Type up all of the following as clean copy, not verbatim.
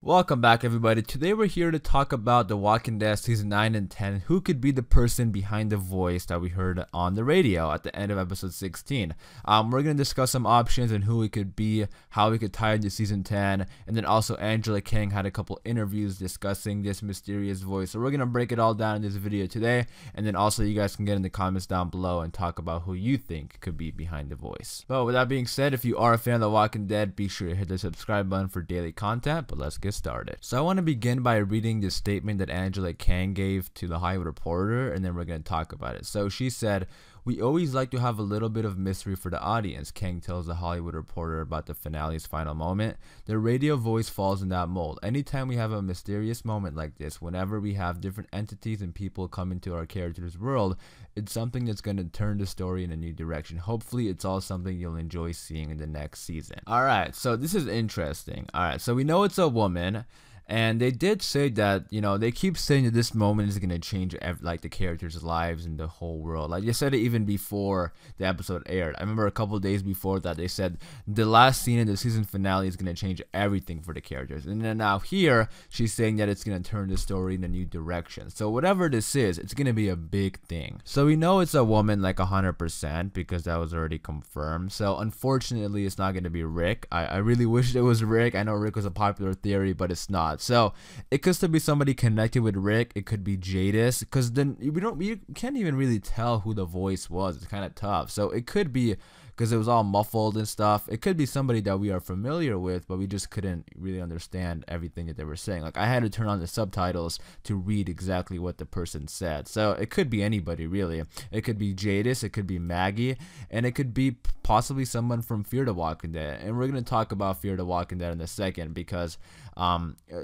Welcome back, everybody. Today we're here to talk about The Walking Dead Season 9 and 10. Who could be the person behind the voice that we heard on the radio at the end of episode 16? We're going to discuss some options and who it could be, how we could tie into Season 10, and then also Angela Kang had a couple interviews discussing this mysterious voice. So we're going to break it all down in this video today, and then also you guys can get in the comments down below and talk about who you think could be behind the voice. But with that being said, if you are a fan of The Walking Dead, be sure to hit the subscribe button for daily content, but let's get started. So I want to begin by reading the statement that Angela Kang gave to the Hollywood Reporter, and then we're going to talk about it. So she said, "We always like to have a little bit of mystery for the audience," Kang tells the Hollywood Reporter about the finale's final moment. "The radio voice falls in that mold. Anytime we have a mysterious moment like this, whenever we have different entities and people come into our character's world, it's something that's going to turn the story in a new direction. Hopefully it's all something you'll enjoy seeing in the next season." Alright, so this is interesting. Alright, so we know it's a woman. And they did say that, they keep saying that this moment is going to change the characters' lives and the whole world. Like, they said it even before the episode aired. I remember a couple of days before that they said the last scene in the season finale is going to change everything for the characters. And then now here, she's saying that it's going to turn the story in a new direction. So whatever this is, it's going to be a big thing. So we know it's a woman like 100% because that was already confirmed. So unfortunately, it's not going to be Rick. I really wish it was Rick. I know Rick was a popular theory, but it's not. So it could still be somebody connected with Rick. It could be Jadis, because then we can't even really tell who the voice was. It's kind of tough. So it could be, because it was all muffled and stuff, it could be somebody that we are familiar with, but we just couldn't really understand everything that they were saying. Like, I had to turn on the subtitles to read exactly what the person said. So it could be anybody, really. It could be Jadis, it could be Maggie, and it could be possibly someone from Fear the Walking Dead. And we're going to talk about Fear the Walking Dead in a second, because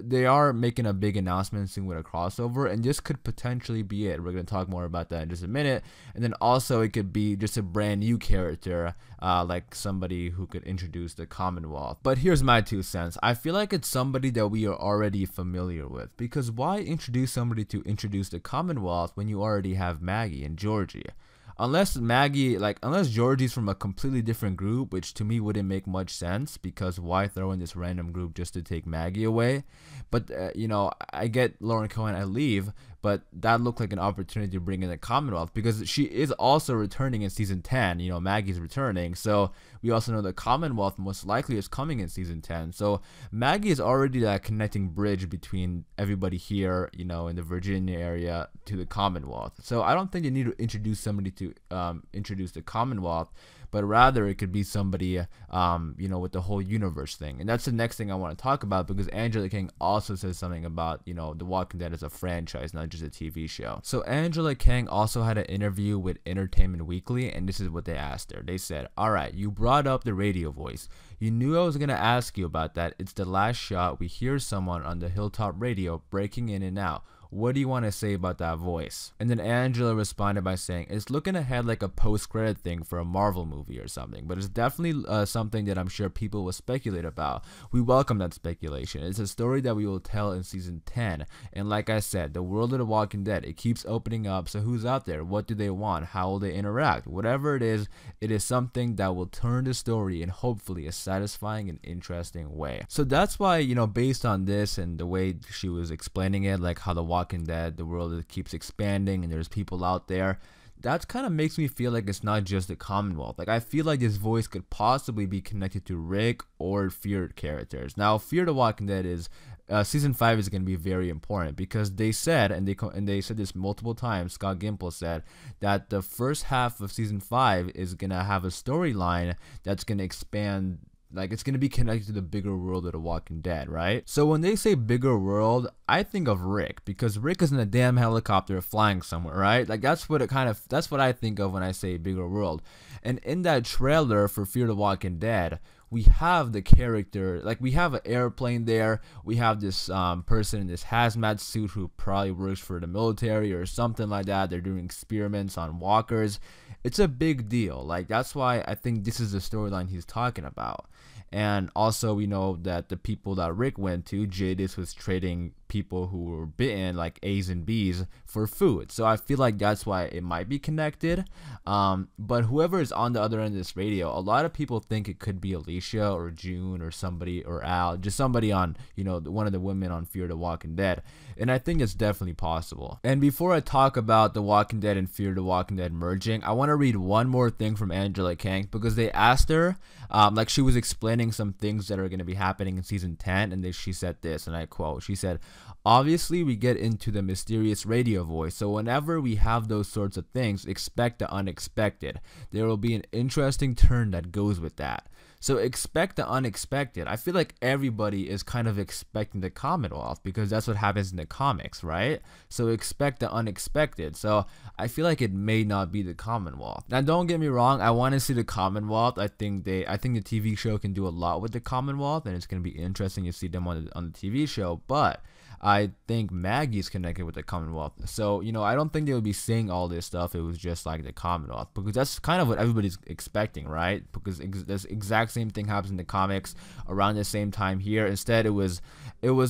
they are making a big announcement soon with a crossover, and this could potentially be it. We're going to talk more about that in just a minute. And then also it could be just a brand new character, like somebody who could introduce the Commonwealth. But here's my 2 cents. I feel like it's somebody that we are already familiar with, because why introduce somebody to introduce the Commonwealth when you already have Maggie and Georgie? Unless Georgie's from a completely different group, which to me wouldn't make much sense, because why throw in this random group just to take Maggie away? But, I get Lauren Cohen, I leave, but that looked like an opportunity to bring in the Commonwealth, because she is also returning in season 10. Maggie's returning, so we also know the Commonwealth most likely is coming in season 10. So Maggie is already that connecting bridge between everybody here, in the Virginia area, to the Commonwealth. So I don't think you need to introduce somebody to introduce the Commonwealth, but rather it could be somebody, with the whole universe thing. And that's the next thing I want to talk about, because Angela Kang also says something about, The Walking Dead as a franchise, not just a TV show. So Angela Kang also had an interview with Entertainment Weekly, and this is what they asked her. They said, "Alright, you brought up the radio voice. You knew I was going to ask you about that. It's the last shot. We hear someone on the hilltop radio breaking in and out. What do you want to say about that voice?" And then Angela responded by saying, "It's looking ahead like a post-credit thing for a Marvel movie or something, but it's definitely something that I'm sure people will speculate about. We welcome that speculation. It's a story that we will tell in season 10. And like I said, the world of The Walking Dead, it keeps opening up. So who's out there? What do they want? How will they interact? Whatever it is something that will turn the story in hopefully a satisfying and interesting way." So that's why, based on this and the way she was explaining it, like how The Walking Dead, the world keeps expanding and there's people out there, that kind of makes me feel like it's not just the Commonwealth. Like, I feel like this voice could possibly be connected to Rick or Fear characters. Now, Fear the Walking Dead is season 5 is going to be very important, because they said, and they said this multiple times, Scott Gimple said that the first half of season 5 is going to have a storyline that's going to expand. Like, it's going to be connected to the bigger world of The Walking Dead, right? So when they say bigger world, I think of Rick, because Rick is in a damn helicopter flying somewhere, right? Like, that's what I think of when I say bigger world. And in that trailer for Fear the Walking Dead, we have the character, like, we have an airplane there, we have this person in this hazmat suit who probably works for the military or something like that. They're doing experiments on walkers. It's a big deal. Like, that's why I think this is the storyline he's talking about. And also, we know that the people that Rick went to, Jadis was trading people who were bitten, like A's and B's, for food. So I feel like that's why it might be connected. But whoever is on the other end of this radio, a lot of people think it could be Alicia or June or somebody, or Al, just somebody on, one of the women on Fear the Walking Dead. And I think it's definitely possible. And before I talk about The Walking Dead and Fear the Walking Dead merging, I want to read one more thing from Angela Kang, because they asked her, like she was explaining some things that are going to be happening in season 10, and she said this, and I quote, she said, "Obviously we get into the mysterious radio voice, so whenever we have those sorts of things, expect the unexpected. There will be an interesting turn that goes with that." So expect the unexpected. I feel like everybody is kind of expecting the Commonwealth, because that's what happens in the comics, right? So expect the unexpected. So I feel like it may not be the Commonwealth. Now don't get me wrong, I want to see the Commonwealth. I think the TV show can do a lot with the Commonwealth, and it's going to be interesting to see them on the TV show, but I think Maggie's connected with the Commonwealth. So, I don't think they would be saying all this stuff. It was just like the Commonwealth, because that's kind of what everybody's expecting, right? Because this exact same thing happens in the comics around the same time here. Instead, it was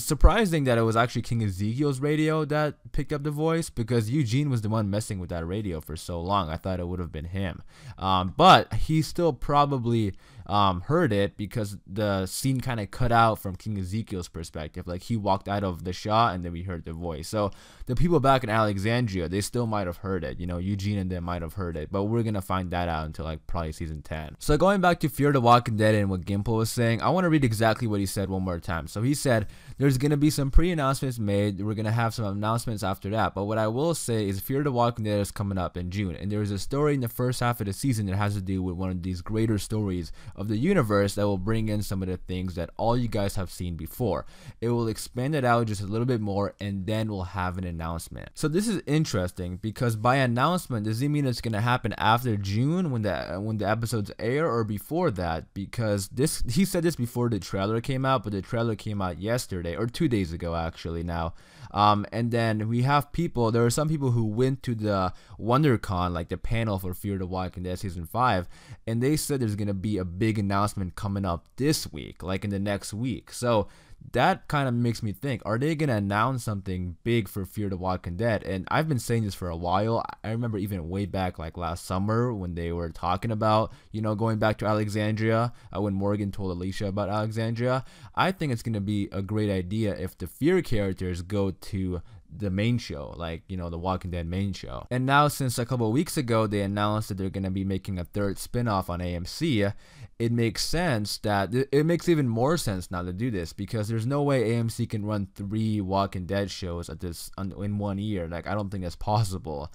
surprising that it was actually King Ezekiel's radio that picked up the voice, because Eugene was the one messing with that radio for so long. I thought it would have been him. But he still probably heard it, because the scene kind of cut out from King Ezekiel's perspective. Like, he walked out of the shot and then we heard the voice. So the people back in Alexandria, they still might have heard it. Eugene and them might have heard it, but we're gonna find that out until like probably season 10. So going back to Fear the Walking Dead and what Gimple was saying, I want to read exactly what he said one more time. So he said, "There's gonna be some pre-announcements made. We're gonna have some announcements after that, but what I will say is Fear the Walking Dead is coming up in June, and there's a story in the first half of the season that has to do with one of these greater stories of the universe that will bring in some of the things that all you guys have seen before. It will expand it out just a little bit more, and then we'll have an announcement." So this is interesting, because by announcement, does it mean it's gonna happen after June when the episodes air, or before that? Because he said this before the trailer came out, but the trailer came out yesterday, or 2 days ago actually now. And then there are some people who went to the WonderCon, like the panel for Fear the Walking Dead season 5, and they said there's gonna be a big announcement coming up this week, like in the next week. So that kind of makes me think, are they gonna announce something big for Fear the Walking Dead? And I've been saying this for a while. I remember even way back like last summer when they were talking about, going back to Alexandria, when Morgan told Alicia about Alexandria. I think it's gonna be a great idea if the Fear characters go to the main show, like the Walking Dead main show. And now, since a couple of weeks ago they announced that they're going to be making a third spin-off on AMC, it makes sense that it makes even more sense now to do this, because there's no way AMC can run 3 Walking Dead shows in 1 year. Like, I don't think that's possible,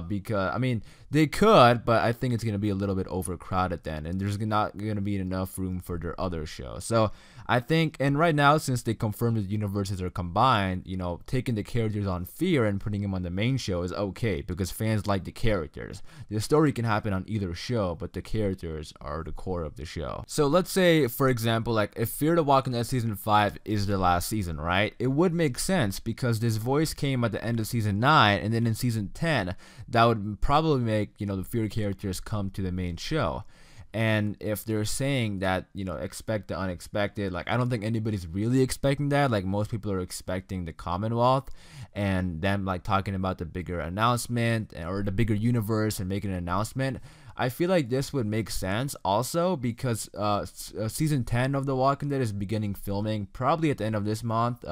because I mean they could, but I think it's going to be a little bit overcrowded then, and there's not going to be enough room for their other shows. So I think, and right now, since they confirmed that the universes are combined, taking the characters on Fear and putting them on the main show is okay, because fans like the characters. The story can happen on either show, but the characters are the core of the show. So let's say, for example, like if Fear the Walking Dead season 5 is the last season, right? It would make sense, because this voice came at the end of season 9, and then in season 10, that would probably make, the Fear characters come to the main show. And if they're saying that, expect the unexpected, like, I don't think anybody's really expecting that. Like, most people are expecting the Commonwealth and them like talking about the bigger announcement or the bigger universe and making an announcement. I feel like this would make sense also, because season 10 of The Walking Dead is beginning filming probably at the end of this month.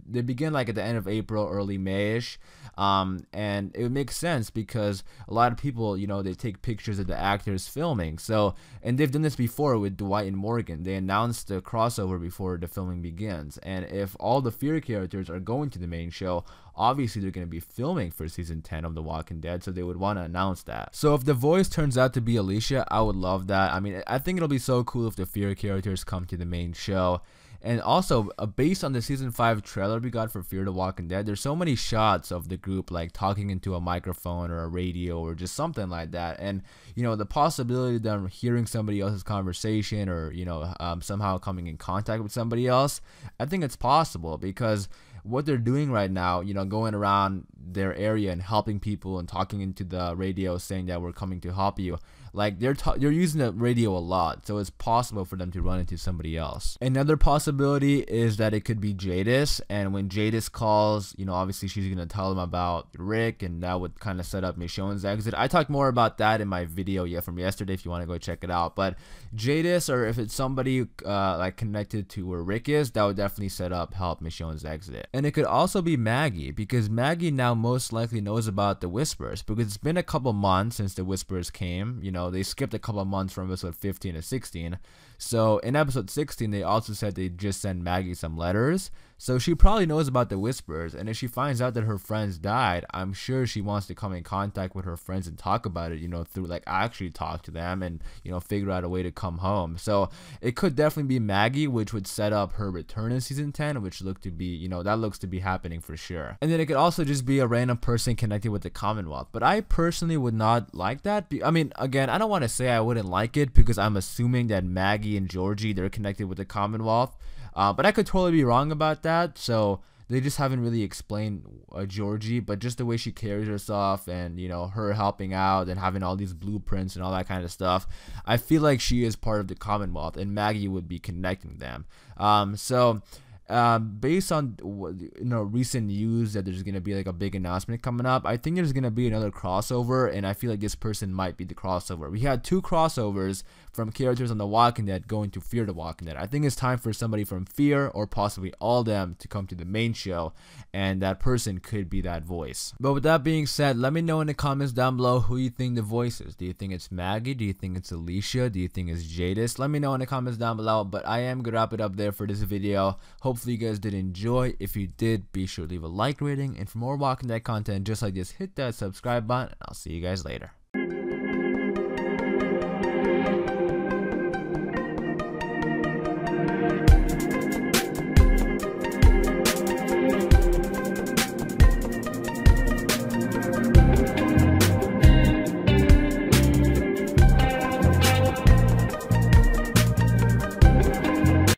They begin like at the end of April, early May-ish. And it would make sense, because a lot of people, they take pictures of the actors filming. So, and they've done this before with Dwight and Morgan. They announced the crossover before the filming begins. And if all the Fear characters are going to the main show, obviously they're going to be filming for season 10 of The Walking Dead, so they would want to announce that. So if the voice turns out to be Alicia, I would love that. I mean, I think it'll be so cool if the Fear characters come to the main show. And also, based on the season 5 trailer we got for Fear the Walking Dead, there's so many shots of the group like talking into a microphone or a radio or just something like that. And, the possibility of them hearing somebody else's conversation or, somehow coming in contact with somebody else, I think it's possible, because what they're doing right now, going around their area and helping people and talking into the radio saying that we're coming to help you, Like they're using the radio a lot, so it's possible for them to run into somebody else. Another possibility is that it could be Jadis, and when Jadis calls, you know, obviously she's gonna tell him about Rick, and that would kind of set up Michonne's exit. I talked more about that in my video from yesterday if you want to go check it out. But Jadis, or if it's somebody like connected to where Rick is, that would definitely help Michonne's exit. And it could also be Maggie, because Maggie now most likely knows about the Whispers, because it's been a couple months since the Whispers came. You know, they skipped a couple months from episode 15 to 16. So in episode 16, they also said they just sent Maggie some letters. So she probably knows about the Whispers, and if she finds out that her friends died, I'm sure she wants to come in contact with her friends and talk about it, you know, through like actually talk to them and, you know, figure out a way to come home. So it could definitely be Maggie, which would set up her return in season 10, which looked to be, you know, that looks to be happening for sure. And then it could also just be a random person connected with the Commonwealth, but I personally would not like that. I mean, again, I don't want to say I wouldn't like it, because I'm assuming that Maggie and Georgie, they're connected with the Commonwealth. But I could totally be wrong about that. So they just haven't really explained Georgie, but just the way she carries herself and, you know, her helping out and having all these blueprints and all that kind of stuff, I feel like she is part of the Commonwealth, and Maggie would be connecting them. Based on, you know, recent news that there's gonna be like a big announcement coming up, I think there's gonna be another crossover, and I feel like this person might be the crossover. We had 2 crossovers from characters on The Walking Dead going to Fear the Walking Dead. I think it's time for somebody from Fear, or possibly all of them, to come to the main show, and that person could be that voice. But with that being said, let me know in the comments down below who you think the voice is. Do you think it's Maggie? Do you think it's Alicia? Do you think it's Jadis? Let me know in the comments down below. But I am gonna wrap it up there for this video. Hopefully you guys did enjoy. If you did, be sure to leave a like rating, and for more Walking Dead content just like this, hit that subscribe button, and I'll see you guys later.